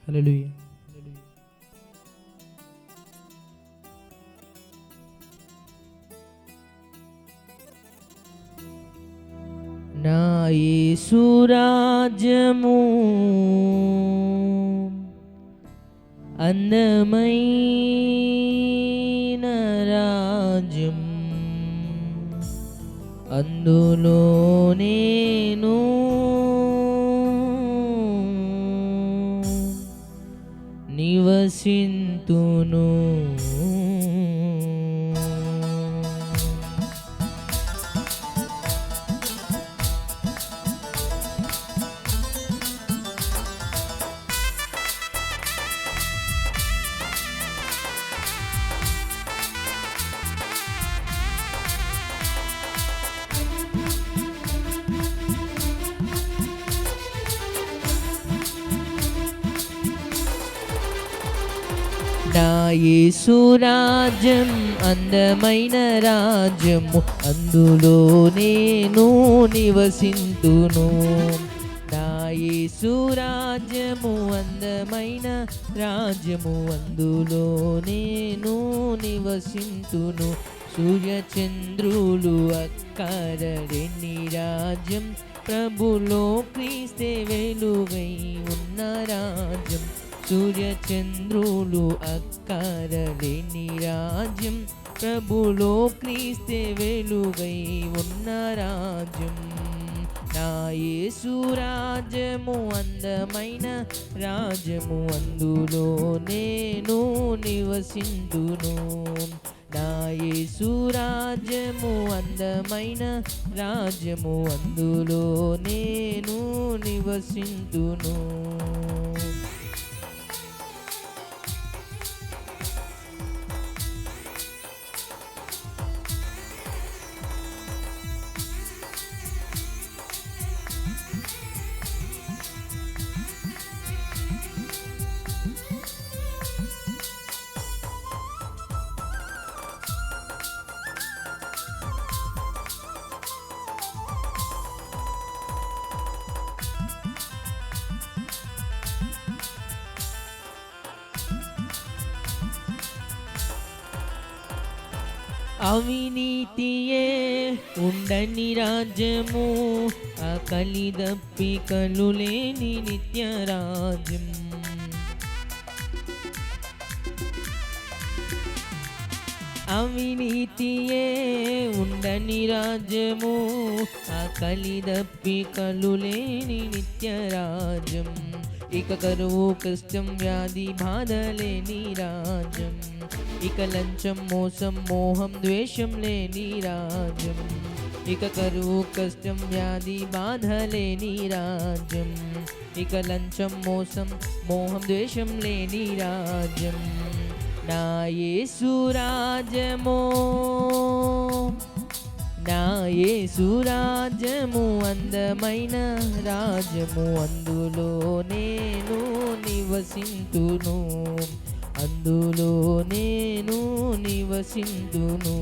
హల్లెలూయా. నా యేసు రాజ్యము అందమైన రాజ్యం, అందులో నేను నివసింతును. నా యేసు రాజ్యం అందమైన రాజ్యము, అందులో నేను నివసింతును. నా యేసు రాజ్యము అందమైన రాజ్యము, అందులో నేను నివసింతును. సూర్యచంద్రులు అక్కరలేని రాజ్యం, ప్రభులో క్రీస్తే వెలుగై ఉన్న రాజ్యం. సూర్యచంద్రులు అక్కరలేని రాజ్యం, ప్రభులో క్రీస్తే వెలుగై ఉన్న రాజ్యం. నా యేసు రాజ్యము అందమైన రాజ్యము, అందులో నేను నివసింతును. నా యేసు రాజ్యము అందమైన రాజ్యము, అందులో నేను నివసింతును. అవినీతియే ఉండని రాజ్యము, ఆకలి దప్పికలు లేని నిత్య రాజ్యం. అవినీతియే ఉండని రాజ్యము, ఆకలి దప్పికలు లేని నిత్య రాజ్యం. ఇక కరువు కష్టం వ్యాధి బాధ లేని రాజ్యం, ఇక లంచం మోసం మోహం ద్వేషం లేని రాజ్యం. ఇక కరువు కష్టం వ్యాధి బాధ లేని రాజ్యం, ఇక లంచం మోసం మోహం ద్వేషం లేని రాజ్యం. నా యేసు రాజ్యము, నా యేసు రాజ్యము అందమైన రాజ్యము, అందులో నేను నివసింతును. అందులో నేను నివసింతును.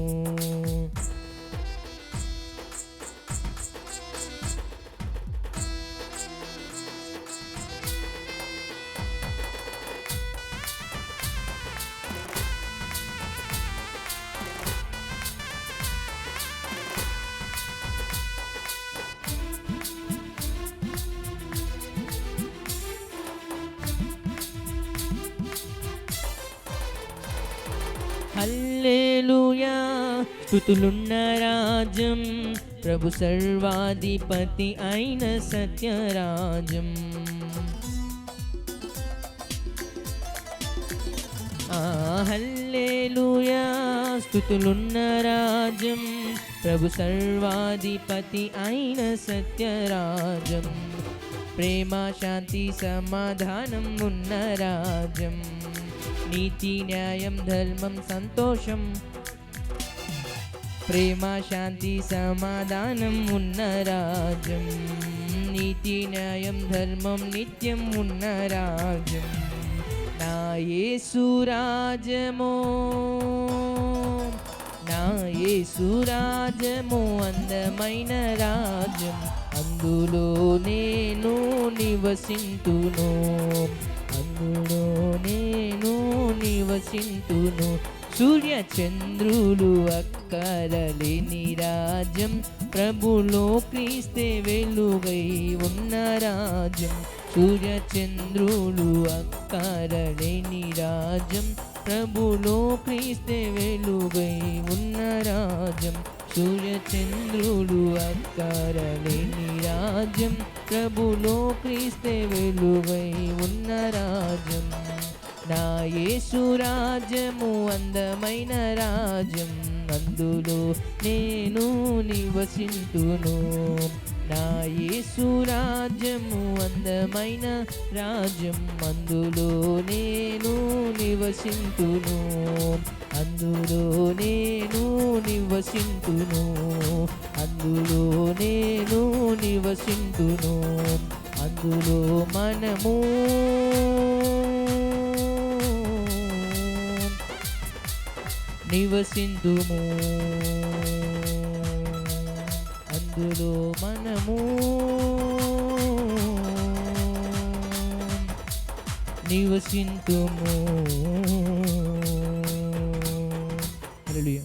హల్లెలూయా, స్తుతులున్న రాజ్యం, ప్రభు సర్వాధిపతి అయిన సత్యరాజ్యం. హల్లెలూయా, స్తుతులున్న రాజ్యం, ప్రభు సర్వాధిపతి అయిన సత్యరాజ్యం. ప్రేమ శాంతి సమాధానం ఉన్న రాజ్యం, నీతి న్యాయం ధర్మం సంతోషం. ప్రేమ శాంతి సమాధానం ఉన్న రాజ్యం, నీతి న్యాయం ధర్మం నిత్యం ఉన్న రాజ్యం. నా యేసు రాజ్యము, నా యేసు రాజ్యము అందమైన రాజ్యం, అందులో నేను నివసింతును. అందులో నేను నివసింతును. సూర్య చంద్రులు అక్కరలేని రాజ్యం, ప్రభులో క్రీస్తే వెలుగై ఉన్న రాజ్యం. సూర్య చంద్రులు అక్కరలేని రాజ్యం, ప్రభులో క్రీస్తే వెలుగై ఉన్న రాజ్యం. సూర్య చంద్రులు అక్కరలేని రాజ్యం, ప్రభులో క్రీస్తే వెలుగై ఉన్న రాజ్యం. నా యేసు రాజ్యము అందమైన రాజ్యం, అందులో నేను నివసింతును. నా యేసు రాజ్యము అందమైన రాజ్యం, అందులో నేను నివసింతును. అందులో నేను నివసింతును. అందులో నేను నివసింతును. అందులో మనము నివసింతుము. అందులో మనము నివసింతుము. హల్లెలూయా.